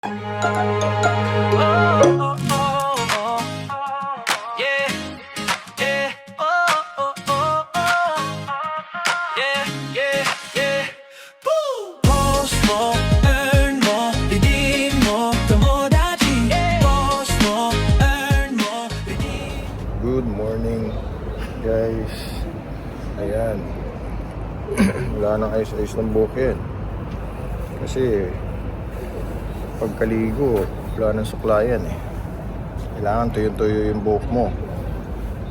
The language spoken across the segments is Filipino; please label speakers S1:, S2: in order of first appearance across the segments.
S1: Good morning guys. Ayan. Wala nang ayos-ayos ng buhok yan. Kasi pagkaligo, wala nang suklayan eh. Kailangan tuyo-tuyo yung buhok mo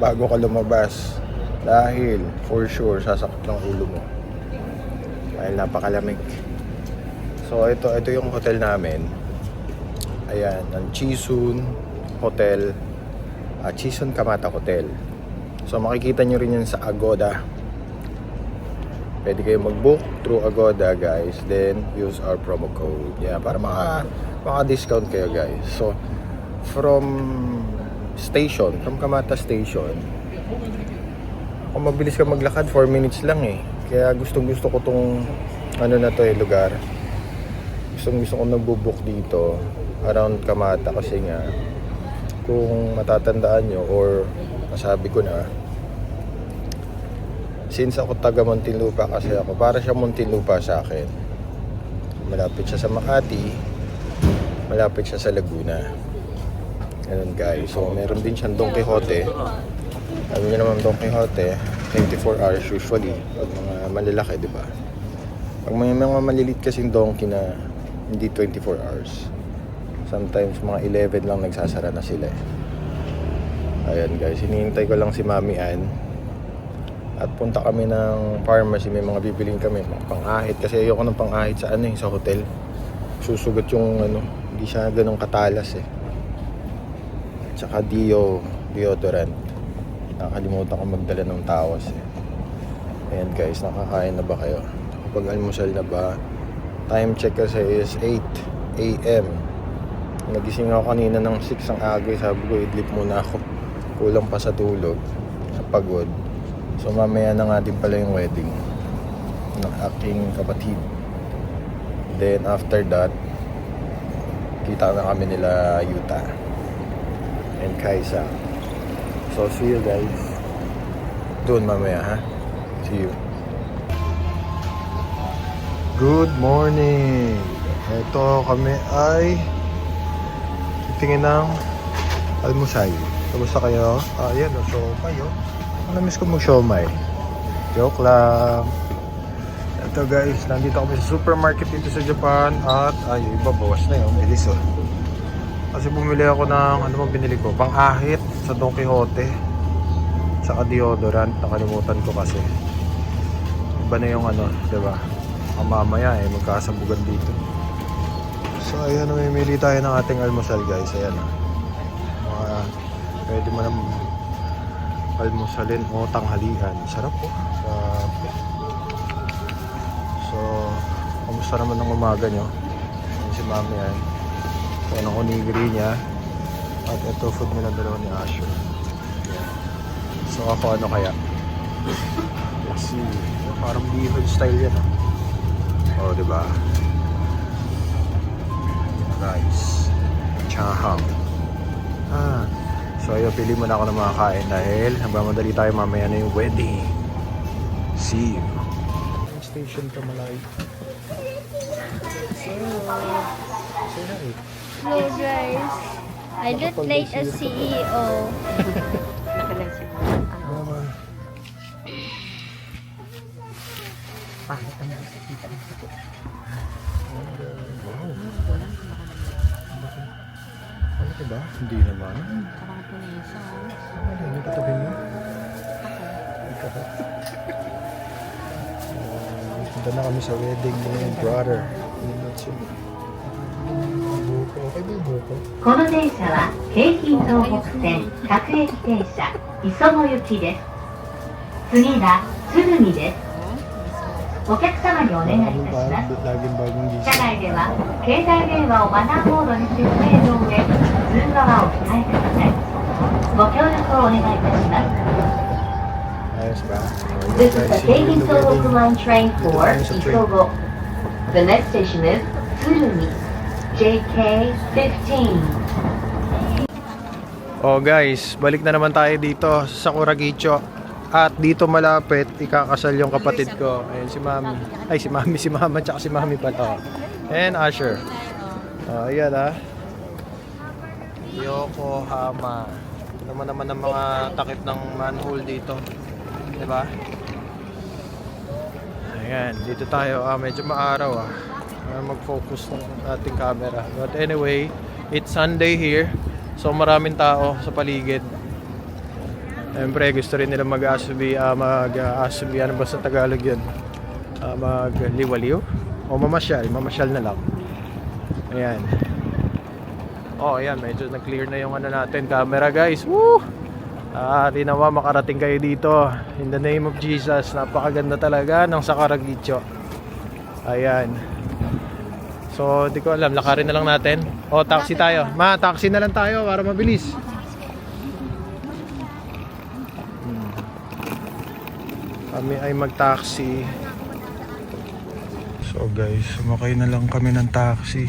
S1: bago ka lumabas. Dahil for sure sasakit ng ulo mo. Dahil napakalamig. So ito yung hotel namin. Ayan, ang Chisun Hotel. Chisun Kamata Hotel. So makikita nyo rin yan sa Agoda. Pwede kayo mag-book through Agoda guys. Then use our promo code. Yeah, para maka-discount kayo guys. So from Kamata Station, kung mabilis ka maglakad, 4 minutes lang eh. Kaya gustong-gusto ko tong lugar. Gustong-gusto ko nagbo-book dito around Kamata kasi nga kung matatandaan nyo or masabi ko na, since ako taga Muntinlupa kasi ako, para siya Muntinlupa sa akin. Malapit siya sa Makati, malapit siya sa Laguna. Ganun guys. So meron din siyang Don Quixote. Sabi nyo naman Don Quixote, 24 hours usually. Pag mga malalaki, di ba? Pag may mga malilit kasing donkey na hindi 24 hours. Sometimes mga 11 lang nagsasara na sila eh. Ayan guys, hinihintay ko lang si Mami Ann. At punta kami ng pharmacy, may mga bibiling kami, mga pang-ahit. Kasi ayoko ng pang-ahit sa sa hotel. Susugat yung hindi siya ganun katalas eh. Tsaka deodorant. Nakakalimutan ko magdala ng tawas eh. Ayan guys, nakakain na ba kayo? Kapag almusal na ba? Time check kasi is 8 AM. Nagising ako kanina ng 6 ang aga. Sabi ko, idlip muna ako. Kulang pa sa tulog. Sa pagod. So mamaya na nga din pala yung wedding ng aking kapatid. Then after that, kita na kami nila Yuta and Kaisa. So see you guys doon mamaya ha. See you. Good morning. Ito kami ay tingin ng almusal. Kamusta kayo? Ayan o, siomay o. Namiss ko mag-siomay. Joke lang. Ito guys, nandito kami sa supermarket dito sa Japan. At iba, bawas na yun. Bilis o. Kasi bumili ako ng, binili ko? Pang-ahit sa Don Quixote. Tsaka deodorant. Nakalimutan ko kasi. Iba na yung diba? Mamaya magkasabugan dito. So ayan, mamimili tayo ng ating almusal guys. Ayan pwede mo naman almusalin o tanghalian. Sarap po. So kamusta naman ng umaga nyo? Ayan si Mami yan. Ayan ang onigiri niya. At ito food nila dalawa ni Asher. So ako kaya? Let's see. Parang bihon style yan oh, diba? Rice, chahang. So ayun, pili muna ako ng mga kain dahil nagmamadali tayo, mamaya na yung wedding. See you. Station Kamalay. Say hi.
S2: Hello guys. I just late as CEO.
S1: Ano ka ba? Hindi naman.
S2: Parang punesa.
S1: Ano yung katabi mo? Ikaw ba? Punta na kami sa wedding ni brother. Buko. Okay ba yung buko?
S3: この電車は京浜東北線各駅停車磯子行きです。次は鶴見です。お客様にお願いいたします。
S1: Laging bagong gising.
S3: 車内では携帯電話をマナーモードに設定の上、通話はお控えください。ご協力をお願いいたします。
S1: Ayos ba?
S3: This is the Keihim Tohoku Line train for Isogo. The next station is Tsurumi. JK15.
S1: Oh guys, balik na naman tayo dito sa Sakuragicho. At dito malapit, ikakasal yung kapatid ko. Ayun si Mami. Ay, si Mami, si Mama, tsaka si Mami pala. And Asher. Oh, ayan ah. Yokohama. Naman ang mga takip ng manhole dito. Diba? Ayan, dito tayo. Medyo maaraw ah. Mag-focus ng ating camera. But anyway, it's Sunday here. So maraming tao sa paligid. Siyempre gusto rin nila mag-asubi, ano ba sa Tagalog yun? Magliwaliw? O mamasyal na lang. Ayan. Oh, ayan, medyo na-clear na yung ano natin, camera guys. Woo! Tinawa, makarating kayo dito. In the name of Jesus, napakaganda talaga ng Sakuragicho. Ayan. So, di ko alam, lakarin na lang natin. O, taxi tayo. Ma, taxi na lang tayo para mabilis. Kami ay mag-taxi. So guys, sumakay na lang kami ng taxi.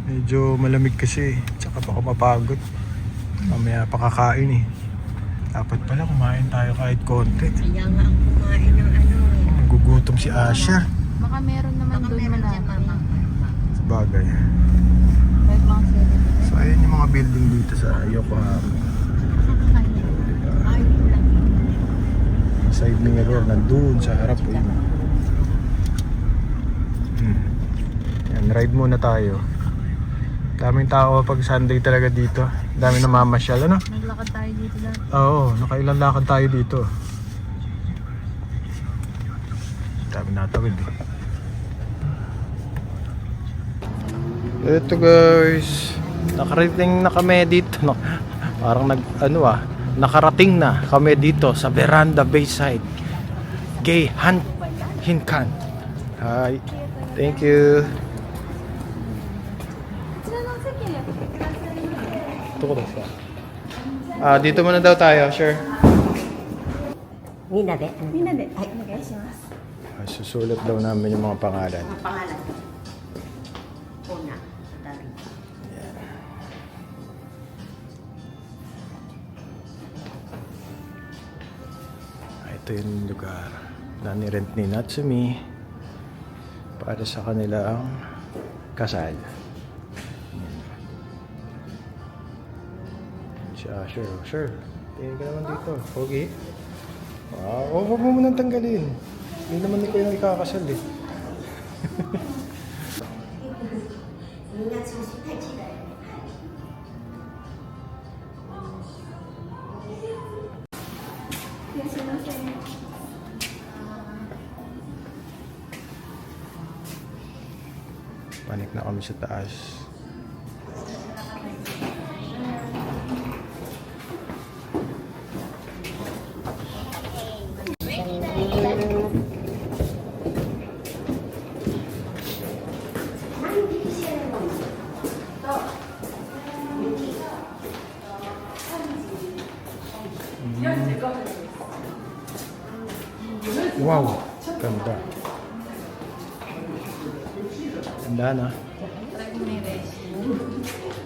S1: Medyo malamig kasi, tsaka baka mapagod. Mamaya pakakain eh. Dapat pala kumain tayo kahit konti.
S4: Kaya nga ang kumain ng ano.
S1: Gugutom si Asher.
S2: Baka meron naman doon malapit.
S1: Bagay.
S2: Kahit mga seven.
S1: So ayun yung mga building dito sa Yokohama. Side mirror nandun sa harap eh. Yan, ride muna tayo. Daming tao pag Sunday talaga dito. Dami na mamasyal, ano?
S2: Naglakad tayo dito dati.
S1: Oo, nakailang lakad tayo dito. Dami natawid eh. Ito guys, nakarating na kami dito. No? Parang nakarating na kami dito sa Veranda Bayside Geihan Hinkan. Hi, thank you. Dito muna daw tayo, sure.
S4: Minabe. Ay,
S1: Susulat daw namin yung mga pangalan.
S4: ang pangalan. Una. Dari.
S1: Ito yung lugar na nirent ni Natsumi para sa kanilang kasal. Si Asher, sure. Tingin ka naman dito. Okay. Wow, huwag mo munang tanggalin. Hindi naman ikaw yung ikakasal eh. Panik na kami sa taas. Wow, ganda. Ganda na.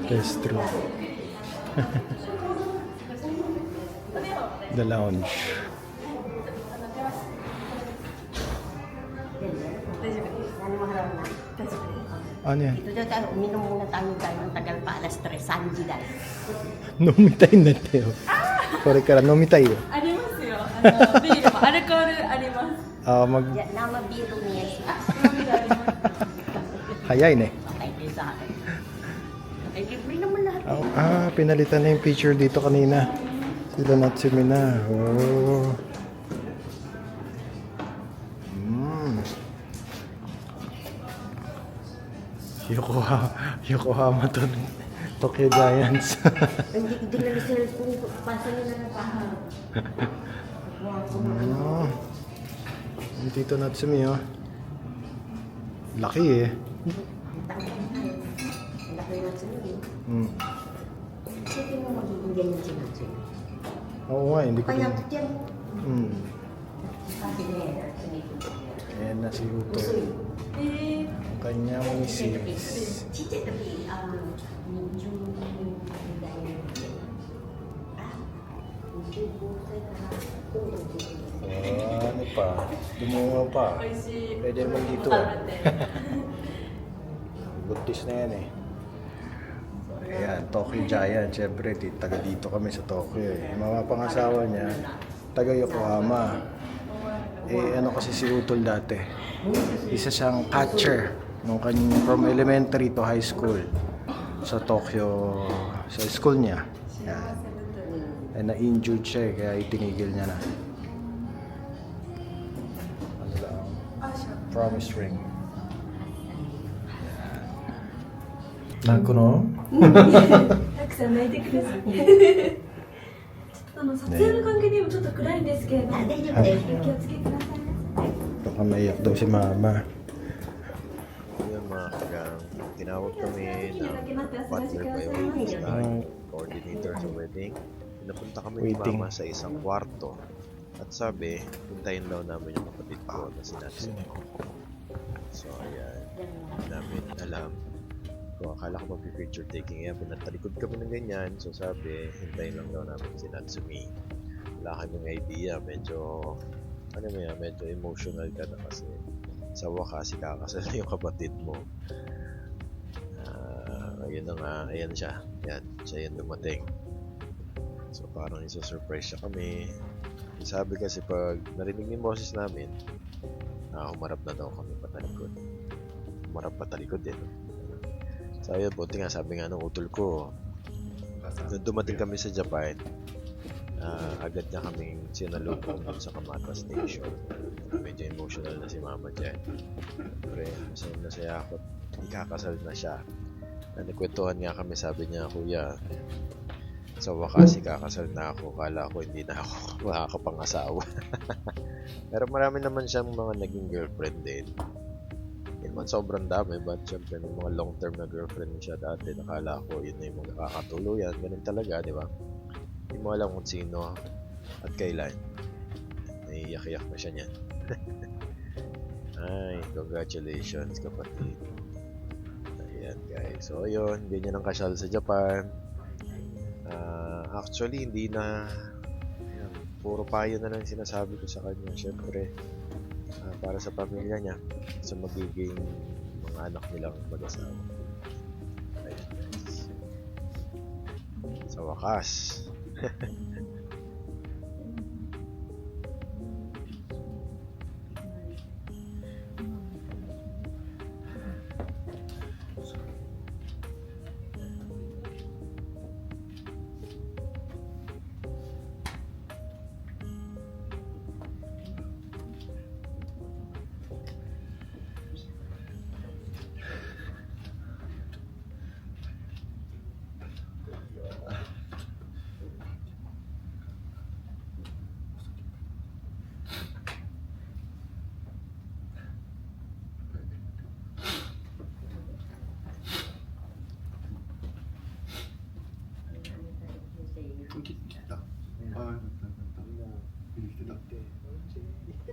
S1: Restroom. The lounge. Ano yan?
S4: Dito daw tayo, uminom muna tayo ng tagal pa, alas 3, Sanji dahil.
S1: Nomitay na tayo. Sorry ka lang, nomitay yo.
S5: ありますよ。ビールもアルコールあります。
S4: Nama biru niya siya.
S1: Hayay na eh.
S4: Okay, din sa akin. Okay, libre naman lahat.
S1: Pinalitan na yung picture dito kanina. Sila Natsumi na. Oh. Yokohama to. Tokyo Giants.
S4: Hindi na sila kung pasa nila na paharap.
S1: Yung Tito Natsumi oh. Laki eh.
S4: Laki na sila eh.
S1: Mm.
S4: Sige mo magiging ganyan si Nancy.
S1: Oo nga, hindi ko
S4: Payakot yan.
S1: Mm.
S4: Kasi na yan.
S1: Ayan na si Uto.
S4: Gusto yun.
S1: kanyang misis.
S4: ちっちゃい時、20代25歳から
S1: Ano pa? Lumungaw pa.
S5: 美味しい
S1: Pwede naman dito
S5: 食
S1: ah.
S5: べて
S1: Buntis na yan eh. Ayan, Tokyo Giant. Siyempre, taga dito kami sa Tokyo eh. Yung mga pangasawa niya, taga Yokohama. Eh, ano kasi si Utol dati. Isa siyang catcher nung from elementary to high school sa Tokyo, sa school niya. Yan. Eh, na-injured siya eh, kaya itinigil niya na. Ano lang? Promise ring. Nako no?
S6: たくさん泣いてください。ちょっと撮影の関係で今ちょっと暗いんですけれども、
S3: 大丈夫ですよ
S6: 気をつけくださいませ。
S1: Baka maiyak daw si mama.
S7: Yun mga kagang, tinawag kami ng
S6: だけ待ってお過ご
S7: partner
S6: しくだ
S7: ko
S6: さい
S7: yung
S6: ませ。
S7: coordinator sa wedding. Pinapunta kami
S1: Waiting.
S7: ni mama sa isang kwarto. At sabi, hintayin daw namin yung kapatid ko na si Natsuki. So ayan, hindi namin alam. So akala ko mag-picture taking yan. Pinatalikod kami ng ganyan. So sabi, hintayin lang daw namin si Natsumi. Wala kaming idea. Medyo, ano mo yan, medyo emotional ka na kasi sa wakas, ikakasal na yung kapatid mo. Ayun na nga, ayan siya. Yan, siya yung dumating. So parang iso-surprise siya kami. Sabi kasi pag narinig yung boses namin, humarap na daw kami patalikod. Humarap patalikod din. So ayun, buti nga sabi nga ng utol ko, nung dumating kami sa Japan, agad niya kaming sinalubong dun sa Kamata Station. Medyo emotional na si mama dyan. Siyempre, masaya ako. Ikakasal na siya. Nagkwentuhan nga kami, sabi niya, kuya, sa wakas ikakasal na ako. Kala ko hindi na ako makakapangasawa. Pero marami naman siyang mga naging girlfriend din. Hindi naman sobrang dami, but syempre ng mga long term na girlfriend siya dati, nakala ko yun na yung mga kakatuluyan. Ganun talaga, di ba? Hindi mo alam kung sino at kailan. Naiiyak-iyak na siya niyan. Ay, congratulations kapatid. Ayan guys. So ayun, ganyan ang kasal sa Japan. Actually, hindi na ayan, puro payo na lang sinasabi ko sa kanya. Syempre, para sa pamilya niya, sa magiging mga anak nilang mag-asawa. Ayan guys. Sa wakas.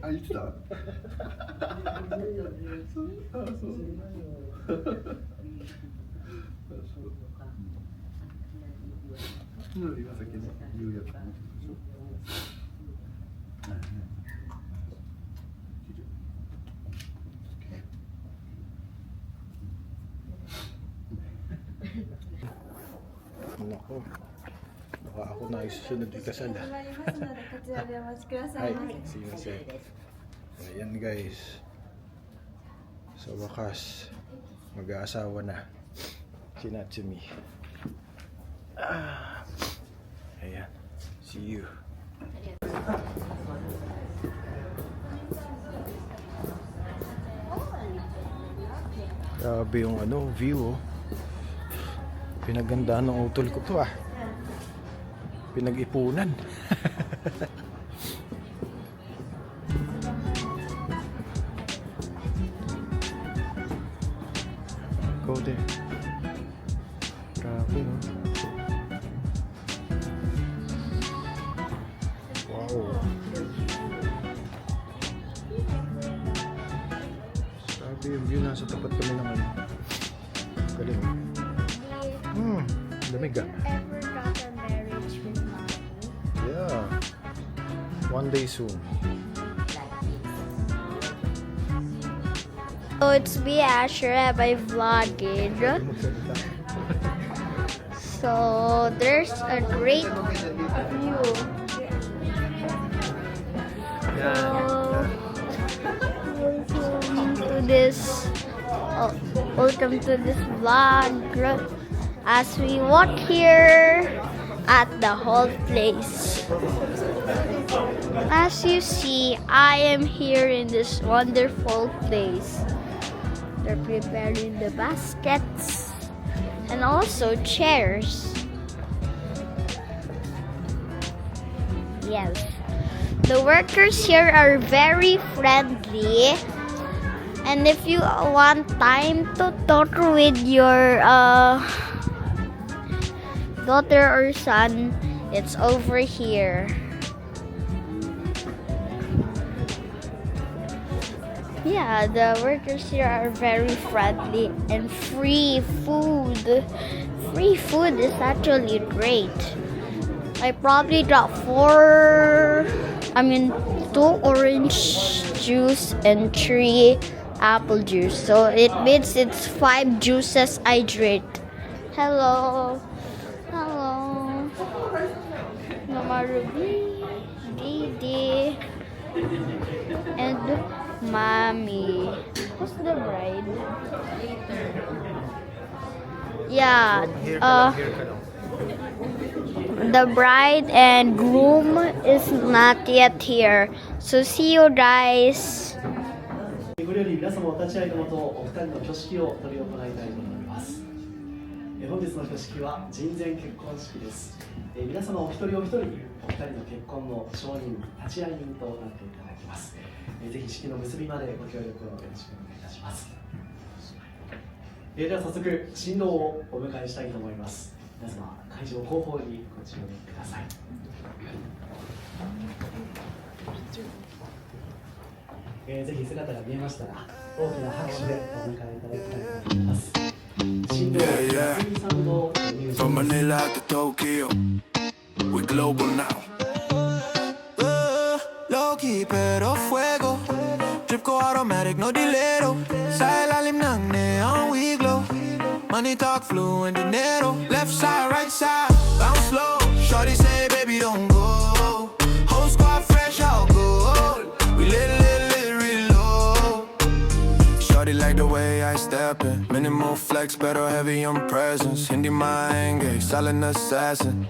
S8: あ、言ってた。今さっきね、言うやつ。
S1: Nako. Baka ako na isusunod ikasal
S6: 頑張りますので、こちらでお待ちくださ
S1: はいい
S6: ませ。
S1: すいません Ayan guys, sa wakas mag-aasawa na si Natsumi. Ayan, see you. Grabe yung view oh. Pinagandaan ng utol ko to Pinag-ipunan. Go there. Grabe oh. Wow. Grabe yung view nasa Nasa tapat kami ng ano. Galing. Lamig ah.
S2: Ever got a marriage with mommy?
S1: Yeah. One day soon.
S2: So it's me, Ashra, by vlogging. So there's a great view. Welcome to this vlog as we walk here at the whole place. As you see, I am here in this wonderful place. They're preparing the baskets and also chairs. Yes. The workers here are very friendly. And if you want time to talk with your daughter or son, it's over here. Yeah, the workers here are very friendly and free food. Free food is actually great. I probably got 2 orange juice and 3 apple juice. So it means it's 5 juices I drink. Hello. Hello. Mama Ruby, Didi, and Mommy. Who's the bride? Yeah. The bride and groom is not yet here. So see you guys.
S9: これより皆様お立ち会いのもとお二人の挙式を執り行いたいと思います。本日の挙式は人前結婚式です。皆様お一人お一人にお二人の結婚の証人、立ち会い人となっていただきます。ぜひ式の結びまでご協力をよろしくお願いいたします。では早速新郎をお迎えしたいと思います。皆様会場後方にご注目ください。ぜひ姿が見えましたら大きな拍手でお迎えいただきたいと思います。新郎安井さんの入場
S10: From Manila to Tokyo, we global now. Low key pero fuego, drip ko automatic no dilero. Sa ilalim ng neon we glow. Money talk fluent dinero. Left side, right side, bounce slow. Shorty say baby don't go. Whole squad fresh out gold. We lit real low. Shorty like the way I step in. Minimal flex pero heavy on presence. Hindi maenge, silent assassin.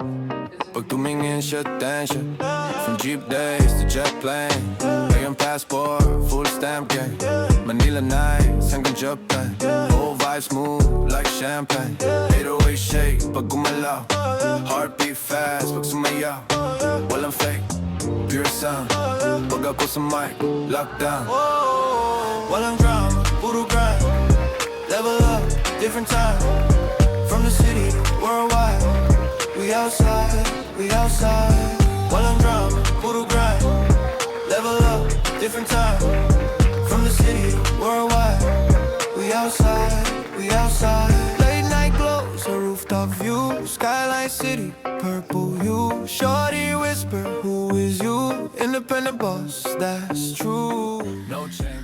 S10: Pag tumingin siya tension. From jeep days to jet plane. Paying passport, full stamp gang. Manila nights hanggang Japan. Whole vibe smooth like champagne. 808 shake pag gumalaw. Heartbeat fast pag sumayaw. Walang fake, pure sound. Pag ako sa mic, lockdown. Walang drama, puro grind. Level up, different time. From the city, worldwide. We outside, we outside. Walang drama, puro grind. Level up, different time. From the city, worldwide. We outside, we outside. Late night glows, a rooftop view. Skyline city, purple hue. Shorty whisper, who is you? Independent boss, that's true. No change.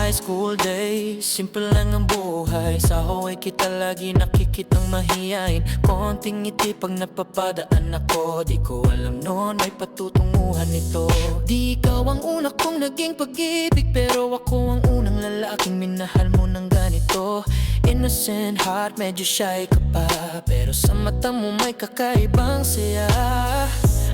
S11: School days, simple lang ang buhay. Sa Hawaii kita lagi nakikitang mahiyain. Konting ngiti pag napapadaan ako. Di ko alam noon may patutunguhan nito. Di ikaw ang una kong naging pag-ibig, pero ako ang unang lalaking minahal mo ng ganito. Innocent heart, medyo shy ka pa, pero sa mata mo may kakaibang saya.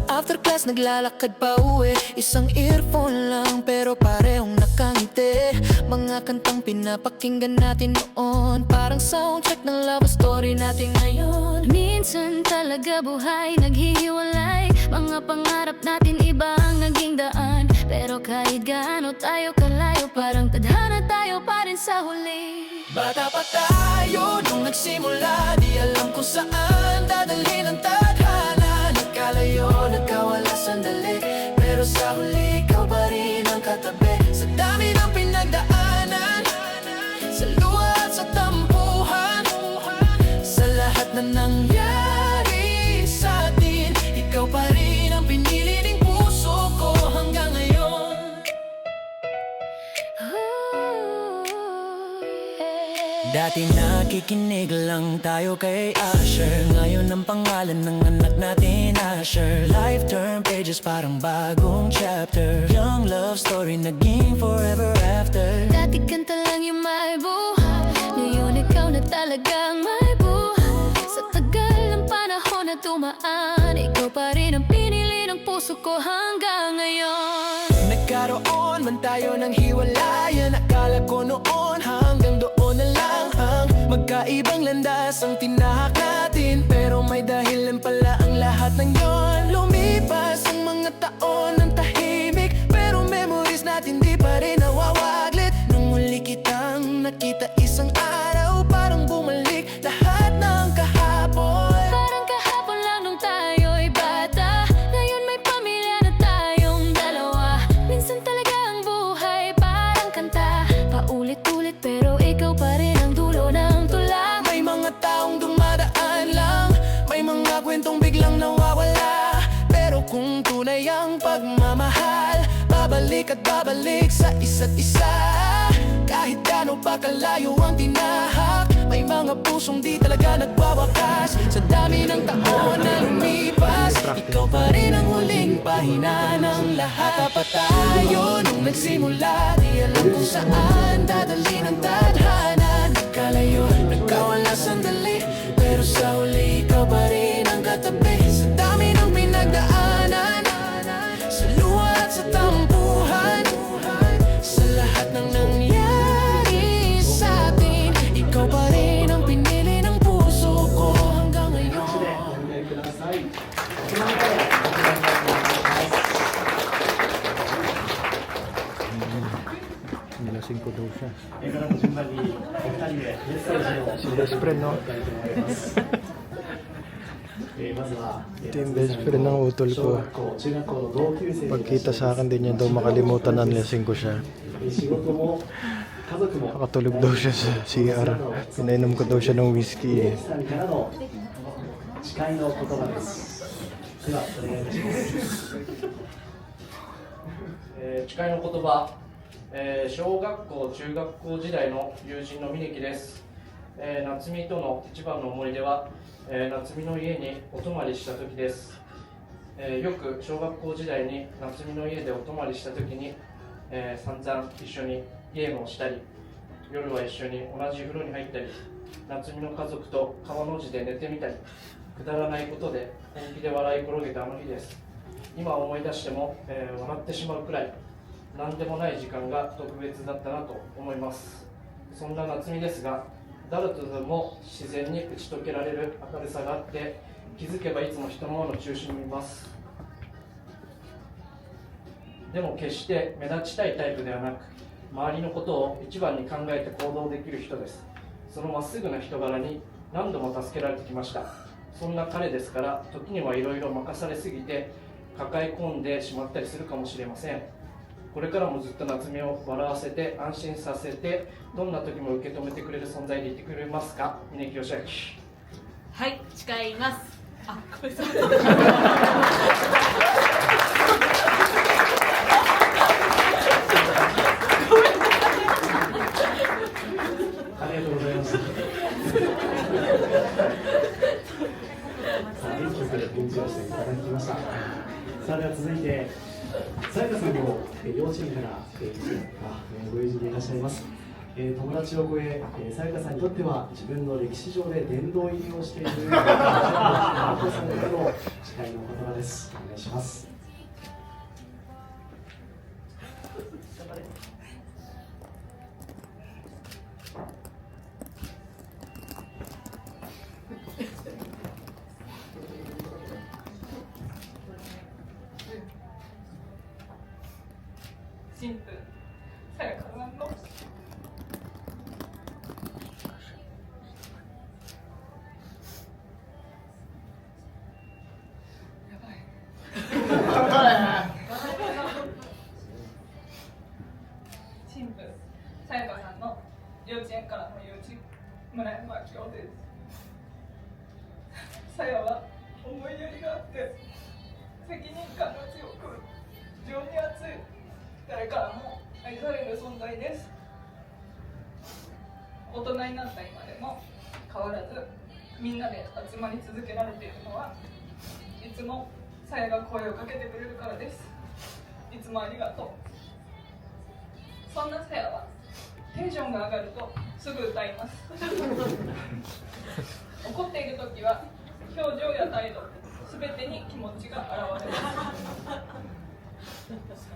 S11: After class naglalakad pa uwi. Isang earphone lang pero parehong nakangiti. Mga kantang pinapakinggan natin noon, parang soundtrack ng love story natin ngayon.
S12: Minsan talaga buhay naghihiwalay. Mga pangarap natin iba ang naging daan.
S11: Pero kahit gaano tayo kalayo, parang tadhana tayo pa rin sa huli. Bata pa tayo nung nagsimula, di alam kung saan dadalhin ang tadhana. Nagkalayo, nagkawala sandali, pero sa huli ikaw pa rin ang katabi. Sa dami ng pinagdaanan, sa luha at sa tampuhan, sa lahat na nangyari sa atin, ikaw pa rin ang pinili ng puso ko hanggang ngayon. Dati nakikinig lang tayo kay Asher, ngayon ang pangalan ng anak natin Asher. Life turn pages parang bagong chapter, young love story naging forever after. Dati kanta lang yung may buhay, ngayon ikaw na talagang may buhay. Sa tagal ng panahon na dumaan, ikaw pa rin ang pinili ng puso ko hanggang ngayon. Nagkaroon man tayo ng hiwalayan, akala ko noon hanggang doon na lang ang magkaibang landas ang tinahak natin. Pero may dahilan pala ang lahat ng yon. Lumipas ang mga taon ng tahimik, pero memories natin di pa rin nawawaglit. Nung muli kitang nakita isang araw, parang bumalik lahat ng kahapon. Parang kahapon lang nung tayo'y bata, ngayon may pamilya na tayong dalawa. Minsan talaga ang buhay parang kanta, paulit-ulit pero ikaw pa rin ang dulo ng tula. May mga taong dumadaan lang, may mga kwentong biglang nawawala, pero kung tunay ang pagmamahal, babalik at babalik sa isa't isa. Kahit gaano pa kalayo ang tinahak, may mga pusong di talaga nagwawakas. Sa dami ng taon na lumipas, ikaw pa rin ang huling pahina ng lahat. Pa tayo nung nagsimula, di alam kung saan dadalhin ang tadhana. Nagkalayo, nagkawala sandali, pero sa huli ikaw pa rin ang katabi. Sa dami ng pinagdaanan, sa luha at sa tampuhan, sa lahat ng nangyari sa atin, ikaw pa rin ang pinili ng puso ko hanggang ngayon.
S1: Nilasing ko daw siya.
S9: この後順番にお二人でメッセージを
S1: Si best friend, no?
S9: まずは
S1: Ito yung best friend ng utol
S9: 小
S1: ko.
S9: 学校中学校の同級生
S1: Pagkita sa akin, din niya daw makalimutan na nilasing ko siya.
S9: 仕事も家族も
S1: Nakatulog daw siya sa CR. Pinainom ko daw siya ng whiskey eh.
S9: さんからの誓いの言葉です。ではお願いいたします。
S12: 誓いの言葉、小学校中学校時代の友人の峯木です。夏美との一番の思い出は、夏美の家にお泊まりした時です。よく小学校時代に夏美の家でお泊まりした時に、散々一緒にゲームをしたり、夜は一緒に同じ風呂に入ったり、夏美の家族と川の字で寝てみたり、くだらないことで本気で笑い転げたあの日です。今思い出しても、笑ってしまうくらい何でもない時間が特別だったなと思います。そんな夏美ですが、誰とでも自然に打ち解けられる明るさがあって、気づけばいつも人のもの中心にいます。でも決して目立ちたいタイプではなく、周りのことを一番に考えて行動できる人です。そのまっすぐな人柄に何度も助けられてきました。そんな彼ですから、時にはいろいろ任されすぎて抱え込んでしまったりするかもしれません。これからもずっと夏美を笑わせて安心させて、どんな時も受け止めてくれる存在でいてくれますか。峯木義明。
S5: はい、誓います。あ、ごめんなさい。
S9: ありがとうございます。さあ、元気よく返事をしていただきました。さあ、では続いて、さやかさんも幼稚園からご友人でいらっしゃいます。友達を超え、さやかさんにとっては自分の歴史上で殿堂入りをしているお父さんからの誓いの言葉です。お願いします。
S13: 新婦さやかさんの新婦さやかさんの幼稚園からの友人村山明夫です。さやは思いやりがあって責任感が強く情に熱い誰からも愛される存在です。大人になった今でも変わらずみんなで集まり続けられているのはいつもさやが声をかけてくれるからです。いつもありがとう。そんなさやはテンションが上がるとすぐ歌います怒っている時は表情や態度すべてに気持ちが現れます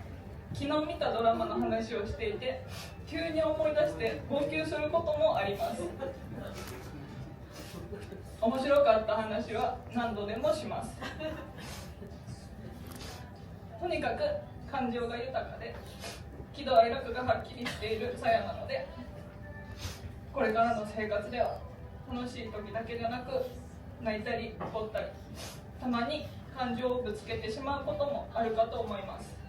S13: 昨日見たドラマの話をしていて急に思い出して号泣することもあります面白かった話は何度でもしますとにかく感情が豊かで喜怒哀楽がはっきりしているさやなのでこれからの生活では楽しい時だけじゃなく泣いたり怒ったりたまに感情をぶつけてしまうこともあるかと思います。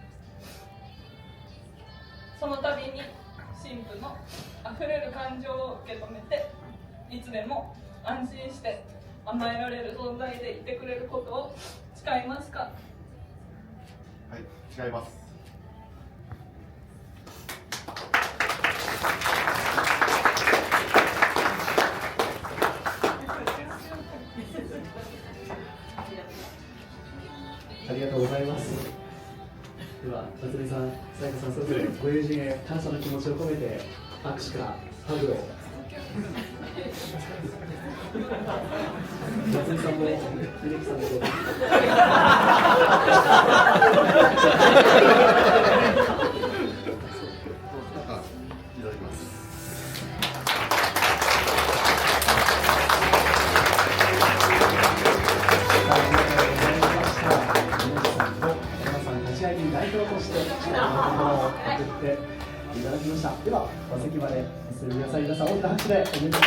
S13: その度に新婦のあふれる感情を受け止めていつでも安心して甘えられる存在でいてくれることを誓いますか？
S8: はい、誓います。
S9: ありがとうございます。では、夏美さん、さやかさん、それぞれご友人へ感謝の気持ちを込めて握手かハグを。夏美さんも秀樹さんもどうぞ。
S8: いただきます。
S9: 代表として力の言葉を送っていただきました。では、お席まで進んでください。皆さん、大きな拍手でお迎えください。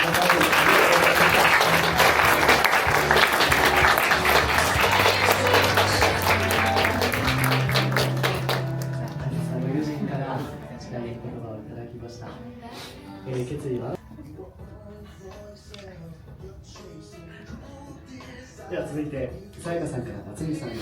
S9: 谷さんの友人から力の言葉をいただきました。決意はでは続いて、さやかさんから夏美さんへ。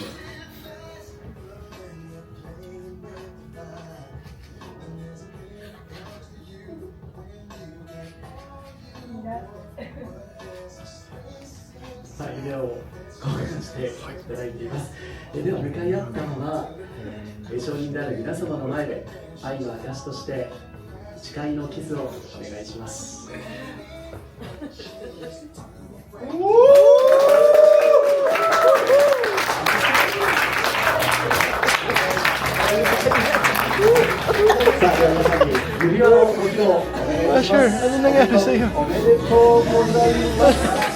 S9: さあ、夢を交換していただいています。では、向かい合ったのは、証人である皆様の前で愛の証として誓いのキスをお願いします。さあ、では皆さんに指輪のご披露お願いします。おめでとうございます。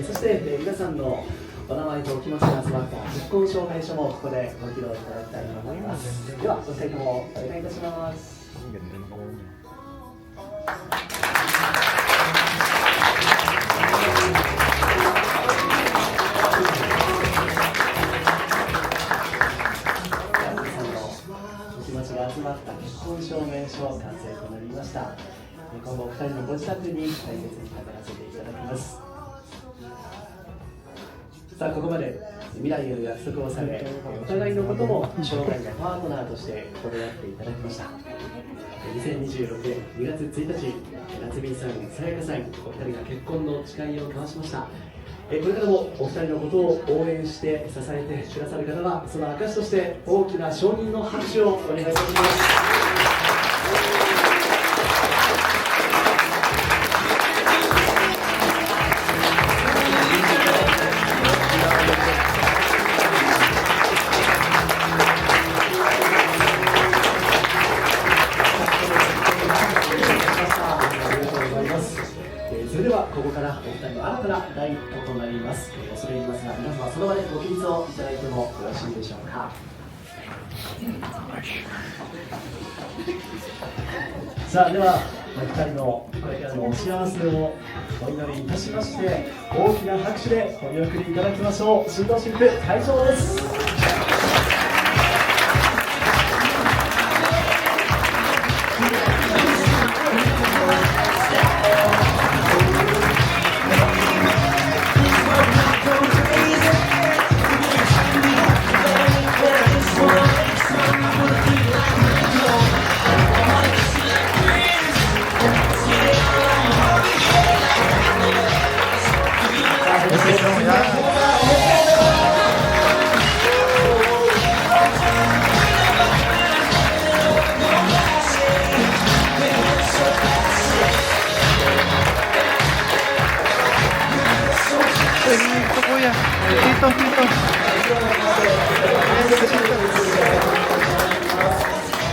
S9: そして皆さんのお名前とお気持ちが詰まった結婚証明書もここでご披露いただきたいと思います。では、お二人ともお願いいたします。お気持ちが集まった結婚証明書完成となりました。今後お二人のご自宅に大切に飾らせていただきます。さあ、ここまで未来への約束をされ、お互いのことも生涯のパートナーとして心得っていただきました。2026年2月1日、夏美さん、さやかさん、お二人が結婚の誓いを交わしました。これからもお二人のことを応援して支えてくださる方は、その証として大きな承認の拍手をお願いいたします。いでしょうか。さあではお二人のこれからのお幸せをお祈りいたしまして、大きな拍手でお見送りいただきましょう。新郎新婦会場です。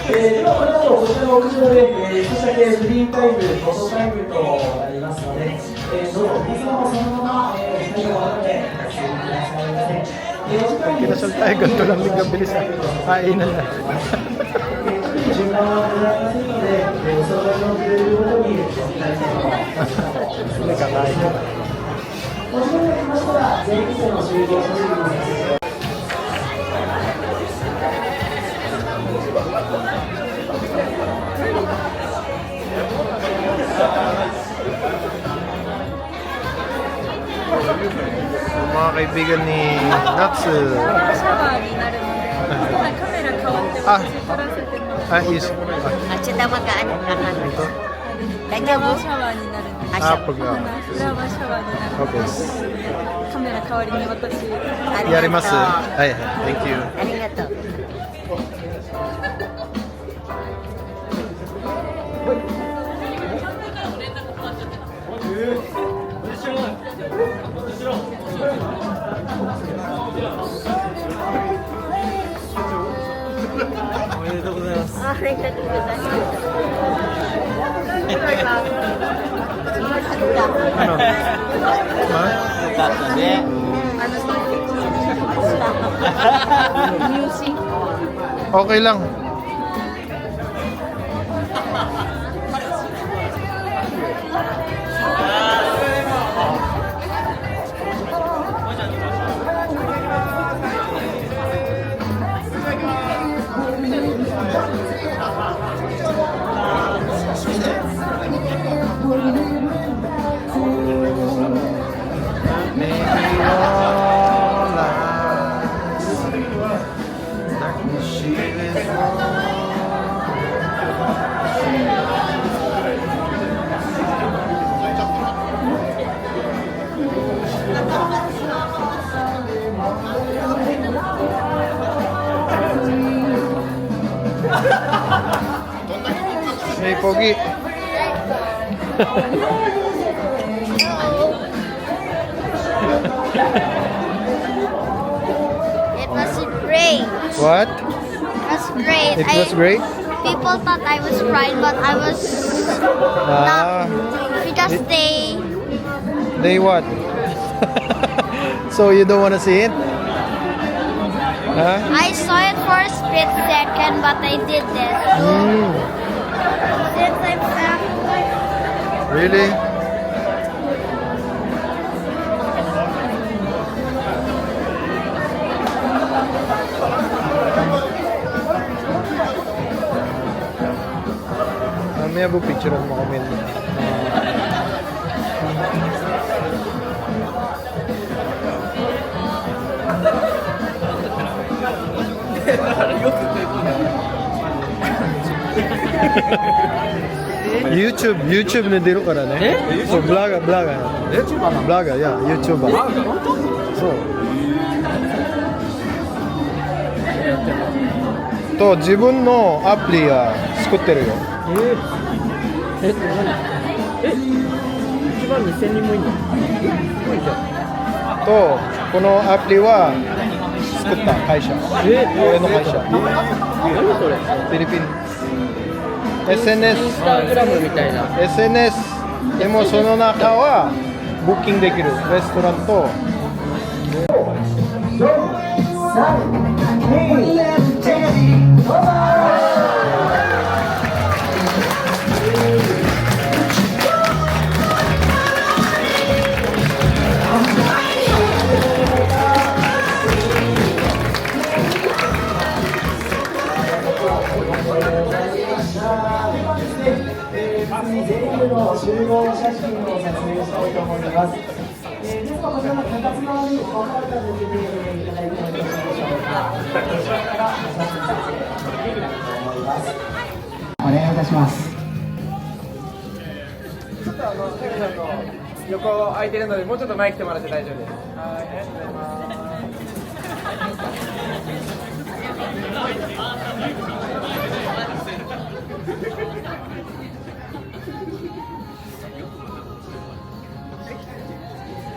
S9: ではこの後こちらの屋上で、少しだけフリータイム、フォトタイムとなりますので、どうぞ皆様もそのまま、最後までお進みくださいませ。
S1: Kinasal tayo, ganito lang din kabilis na. Kainan na.
S9: 順番はございませんので、お揃いのグループごとにお伝えしたいと思います。お時間が来ましたら、全員生の集合所にさせて。
S1: Mga kaibigan ni Natsu.
S5: シャワーになるので、カメラ変わって私撮らせてもらって。
S1: Is.
S4: At siya magaan ang
S1: Ito?
S5: フラワーシャワーになるので、
S1: Pag.
S5: フラワーシャワーになるので、
S1: Okay.
S5: カメラ代わりに私。
S1: Yarimasu. Ay, thank you.
S4: ありがとう。
S11: おめでとうございます。
S2: ありがとうございます。
S1: Ano? Ma?
S11: よかったね。
S1: Okay lang. May pogi.
S2: It was great.
S1: What?
S2: It was great.
S1: It was great?
S2: People thought I was crying, but I was
S1: Ah.
S2: not. We just stay.
S1: They what? So you don't want to see it? Huh?
S2: I saw it for a split second, but I did this. Since I'm back.
S1: Really? Mamaya po picturean mo kami. YouTube に出るからね。そう、ブラガー。ブラガー、いや、YouTuber。そう。と、自分のアプリは作ってるよ。
S11: 1万2000人もいるの？すごいじゃん。
S1: と、このアプリは作った会社。俺の会社。
S11: 何それ？
S1: フィリピン。SNS。
S11: インスタグラムみたいな。
S1: SNS。でもその中はブッキングできるレストランと。
S9: 次全部の集合写真を撮影したいと思います。ですがこちらの脚立側に分かれた抜けていただいてもよろしいでしょうか。こちらから写真撮影できたいと思います。お願いいたします。
S14: ちょっとタケさんの横空いてるのでもうちょっと前来てもらって大丈夫です。はい、ありがとうございます。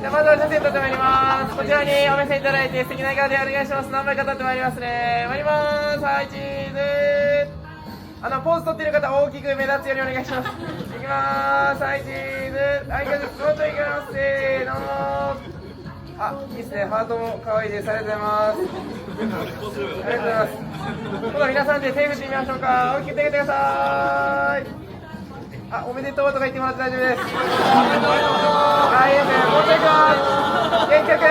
S14: じゃあまずは写真撮ってまいります。こちらにお目線いただいて素敵な笑顔でお願いします。何枚か撮ってまいりますね。参ります。はい、チーズ。ポーズ撮ってる方大きく目立つようにお願いします。いきます。はい、チーズ。はい、もうちょいいきます。せーの。あ、いいですね。ハートも可愛いです。ありがとうございます。ありがとうございます。今度皆さんで手振ってみましょうか。大きく手振ってください。あ、おめでとうとか言ってもらって大丈夫です。はい、いいですね。もうちょいいきます。元気よく。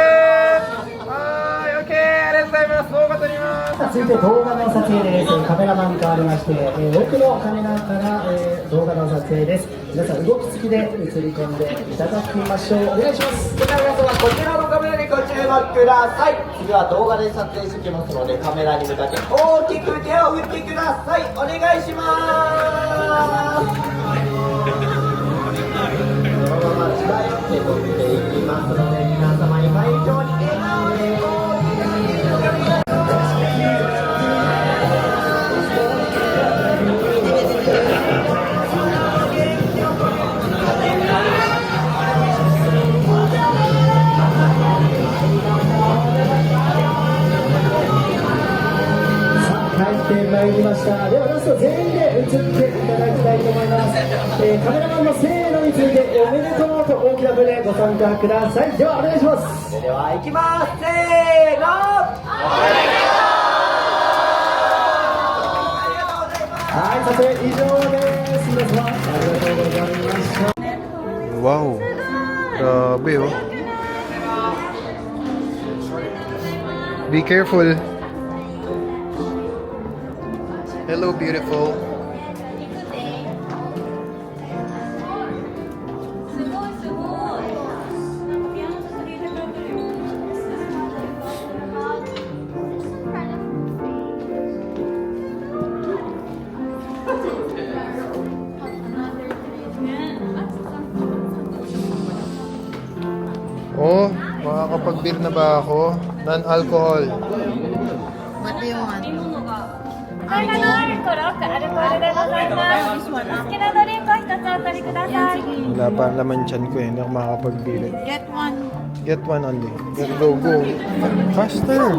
S14: はい、オッケー。ありがとうございます。動画撮ります。
S9: 続いて動画の撮影です。カメラマンに変わりまして、奥のカメラから、動画の撮影です。皆さん動き付きで映り込んでいただきましょう。お願いします。
S15: それでは皆様こちらのカメラにご注目ください。次は動画で撮影してきますのでカメラに向かって大きく手を振ってください。お願いします。そのまま近寄って撮っていきますので皆様に会場に笑顔で大きく
S9: 帰ってまいりました。ではラスト全員で映っていただきたいと思います。カメラマンのせーのについておめでとうと大きな声でご参加ください。ではお願いします。
S15: それでは行きます。せーの。
S9: はい、撮影以上です。皆様ありがとうございました。
S1: Wow. Grabe oh. Be careful. Hello, beautiful. Oh, makakapag-beer na ba ako? Non-alcohol.
S2: What do you want?
S16: これがノンアルコール、奥アルコールでございます。お好きなドリンクを一つお取りください。
S1: Wala pa ang laman tiyan ko eh. Hindi ako makakapag-beer.
S2: Get one.
S1: Get one only. Go, go. Faster.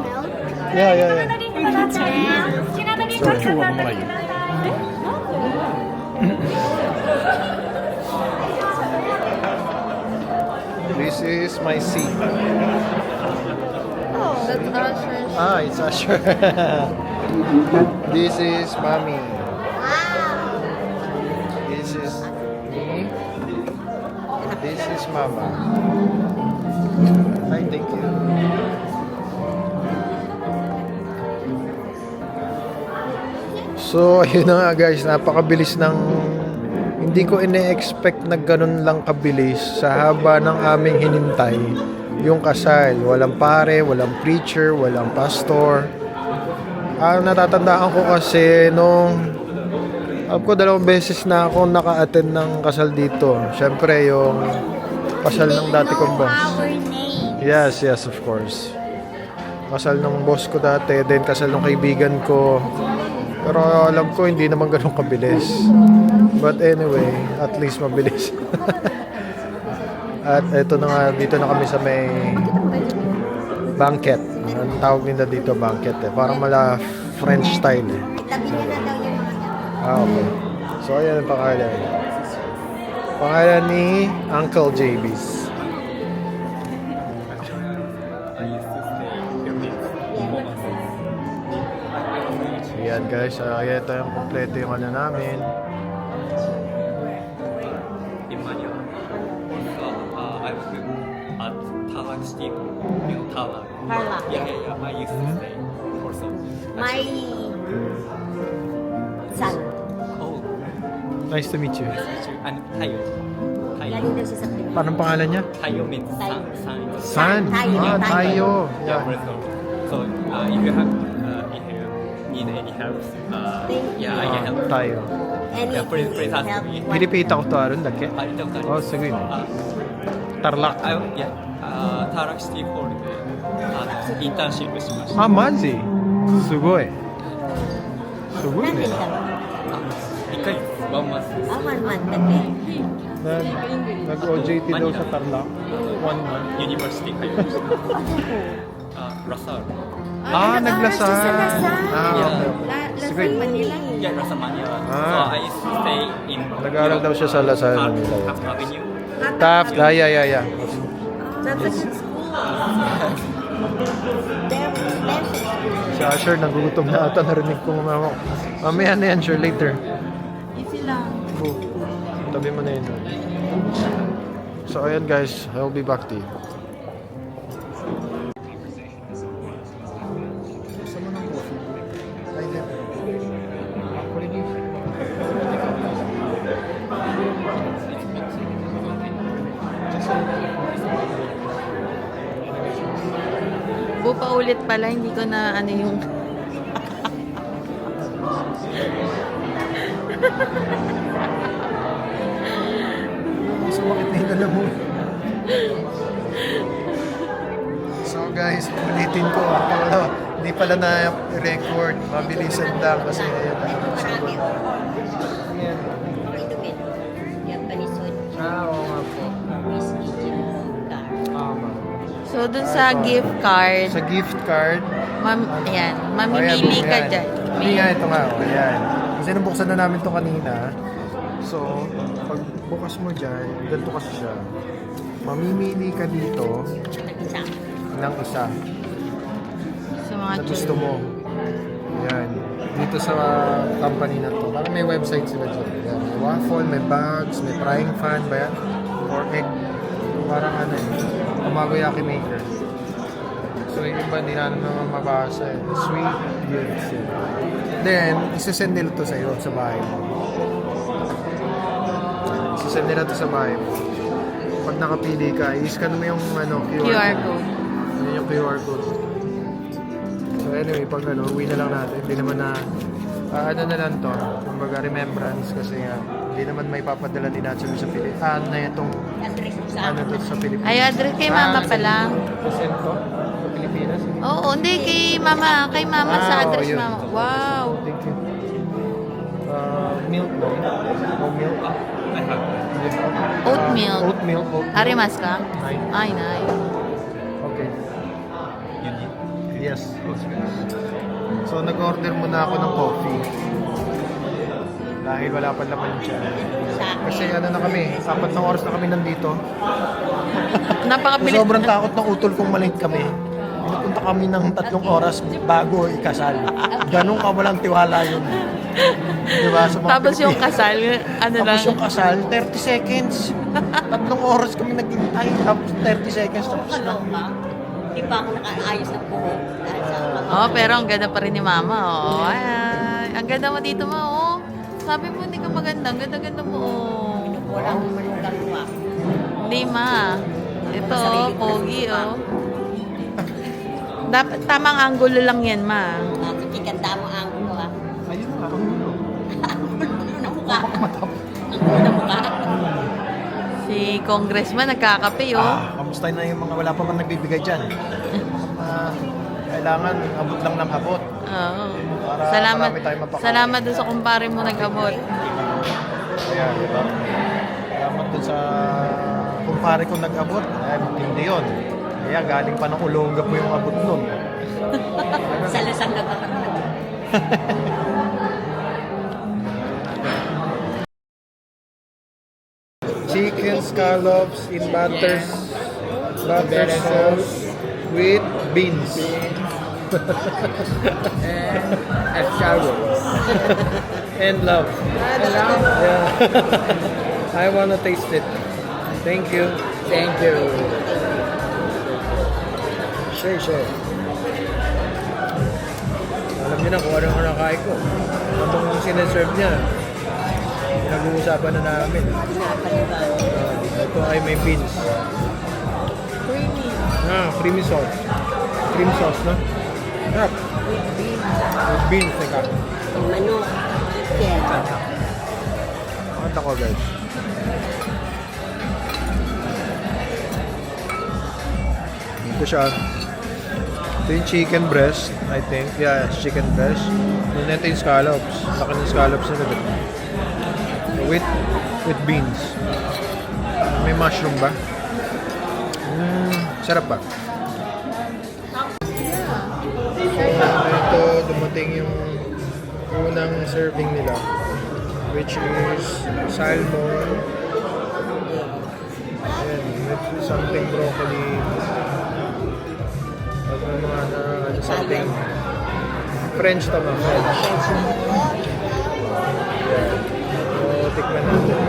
S1: Yeah.
S16: ドリンクございます。好きなドリンクを一つお取りください。
S1: This is my seat.
S2: Oh, that's Usher's.
S1: Ah, it's Usher. This is Mommy. This is me. This is Mama. Hi, thank you. So, ayun na nga guys, napakabilis ng hindi ko ine-expect na ganun lang kabilis sa haba ng aming hinintay yung kasal. Walang pare, walang preacher, walang pastor. Natatandaan ko kasi nung alam ko 2 beses na ako naka-attend ng kasal dito. Siyempre yung kasal ng dati kong boss. Yes, of course. Kasal ng boss ko dati, then kasal ng kaibigan ko. Pero alam ko hindi naman ganun kabilis. But anyway, at least mabilis. At eto na nga, dito na kami sa may banquet. Ang tawag nila dito banquet eh. Parang mala French style eh. Okay. So ayan ang pangalan. Pangalan ni Uncle JB's. Ayan guys, ito yung kompleto yung ano namin.
S17: In Manila. I was at Tarlac Steam, Tarlac.
S4: Tarlac.
S17: Yeah. I used to stay also.
S4: My son.
S17: Oh,
S1: Nice to meet you.
S17: and Tayo.
S4: Galing daw siya sa Pilipinas.
S1: Paano pangalan niya?
S17: Tayo means sun.
S1: San.
S4: Tayo.
S1: Tayo.
S17: Yeah, so if you have need any help, yeah, I can help.
S1: Tayo.
S17: Yeah, please ask me.
S1: Pilipita ko to aron dake. Oh, sige. Tarlac.
S17: Yeah, Tarlac City Hall でインターンシップしました。
S1: あ、マジすごい。すごいね。
S17: 1ヶ月、1 month.
S4: One month dati.
S1: Nag-OJT daw sa Tarlac. 1 month.
S17: University 通いました。ラサール。
S1: Naglasal.
S17: Yeah.
S1: Sige.
S17: Yeah, Lasal Manila. So I used to stay in
S1: Nag-aaral daw siya sa Lasal Manila.
S17: Taft Avenue.
S1: Taft, yeah.
S4: That's a good school.
S1: Si Asher, nagugutom na ata. Narinig ko mamaya. Mamaya na yan, sure, later.
S5: Easy lang.
S1: Oh, tabi mo na yun. So, ayan guys. I'll be back to you.
S5: Bupa ulit pala, hindi ko na ano yung...
S1: Sumakit na yung alam mo. So guys, ulitin ko. Hindi pala na-record. Mabilisan lang kasi ayan. Oo nga po.
S5: So, dun sa gift card,
S1: Sa gift card,
S5: ayan, mamimili ka dyan.
S1: Hindi nga, ito nga. Ayan. Kasi nabuksan na namin ito kanina. So, pag bukas mo dyan, ganito kasi siya. Mamimili ka dito ng isa
S5: Sa mga
S1: na gusto mo. Ayan. Dito sa company na to. Parang may website sila dyan. Ayan. May waffle, may bags, may frying pan ba yan? Or egg. Parang ano eh. Tamagoyaki maker. So yung iba hindi na naman mabasa eh. Sweet gifts. Then, isasend nila to sa'yo sa bahay mo. Isasend nila to sa bahay mo. Pag nakapili ka, i-scan mo yung QR code. Yun yung QR code. So anyway, pag uwi na lang natin. Hindi naman na ano na lang to. Kumbaga remembrance kasi hindi naman may papadala din natin sa Pilipinas. Na itong to sa Pilipinas.
S5: Ay, address kay mama pala.
S1: Send to? Sa Pilipinas?
S5: Oo, hindi kay mama. Kay mama sa address
S1: yun.
S5: mama. Wow.
S1: Thank you. Milk no? No milk?
S5: Oat milk.
S1: Oat milk.
S5: Arimas ka?
S1: Nine.
S5: Ay, nine.
S1: Okay. Yes. So, nag-order muna ako ng coffee. Dahil wala pa naman siya. Kasi ano na kami, 4 na oras na kami nandito.
S5: Napakabilis.
S1: Sobrang takot ng utol kung malate kami. Pinupunta kami ng 3 oras bago ikasal. Ganun ka walang tiwala yun. Diba? Sa mga
S5: Tapos yung
S1: Pilipinas.
S5: kasal, ano lang?
S1: Tapos yung kasal, 30 seconds. 3 oras kami naghintay. Tapos 30 seconds. Tapos na.
S4: Hindi pa ako nakaayos ng buhok. Dahil sa
S5: Oh, pero ang ganda pa rin ni mama. Oh, ay, ang ganda mo dito, ma. Oh. Sabi mo hindi ka maganda. Ang ganda-ganda mo. Oh.
S4: wala akong manugang luwa.
S5: Hindi, ma. Ito, oh, pogi, oh. Dapat tamang angulo lang yan, ma.
S4: Kikanda mo ang angulo, ah.
S1: Ayun nga.
S4: Ang gulo ng mukha. Ang gulo ng mukha.
S5: Si congressman nagkakape, oh.
S1: Kamusta na yung mga wala pa man nagbibigay dyan? Kailangan abot lang ng abot.
S5: Oo.
S1: Para
S5: Salamat.
S1: marami tayong mapakain.
S5: Salamat doon sa kumpare mo nag-abot.
S1: Kaya, diba? Salamat dun sa kumpare kong nag-abot. Ay, hindi yun. Kaya galing pa ng Olonga po yung abot nun.
S4: Sa Lasang na ba?
S1: Chicken scallops in butter sauce with beans.
S18: And shower.
S1: And love. Yeah. I wanna taste it. Thank you.
S18: Thank you.
S1: Share. Alam niyo na kung anong nakain ko. Anong sineserve niya. Nag-uusapan na namin. Ito ay may beans.
S5: Creamy.
S1: Creamy sauce. Cream sauce, no? Sarap. With beans, teka.
S4: Manok.
S1: Kanta ko, guys. Ito siya. Ito yung chicken breast, I think. Yeah, it's chicken breast. Then ito yung scallops. Laki ng scallops nila. With beans. May mushroom ba? Sarap ba? Ito, dumating yung unang serving nila, which is salmon and with something broccoli at mga something French tama, French. So, tikman natin.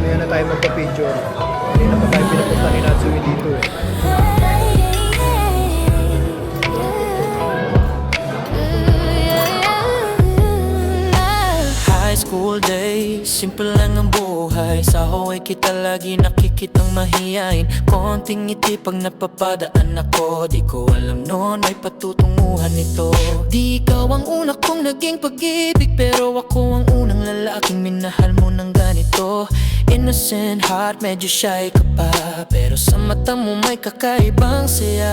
S1: Ngayon na tayo magpa-picture. Hindi na pa tayo pinapunta ni Natsumi dito eh.
S11: School days, simple lang ang buhay. Sa Hawaii kita lagi nakikitang mahiyain. Konting ngiti pag napapadaan ako. Di ko alam noon may patutunguhan nito. Di ikaw ang una kong naging pag-ibig, pero ako ang unang lalaking minahal mo ng ganito. Innocent heart, medyo shy ka pa, pero sa mata mo may kakaibang saya.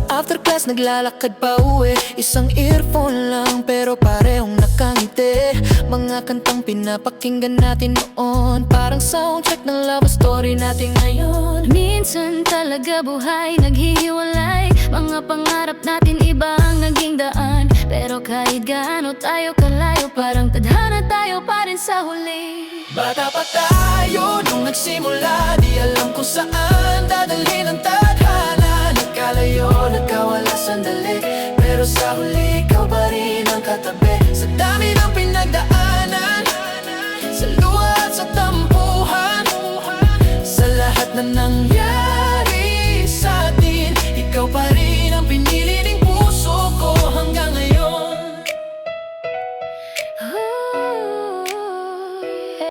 S11: After class naglalakad pa uwi, isang earphone lang pero parehong nakangiti. Mga kantang pinapakinggan natin noon, parang soundtrack ng love story natin ngayon.
S16: Minsan talaga buhay naghihiwalay, mga pangarap natin iba ang naging daan. Pero kahit gaano tayo kalayo, parang tadhana tayo pa rin sa huli.
S11: Bata pa tayo nung nagsimula, di alam kung saan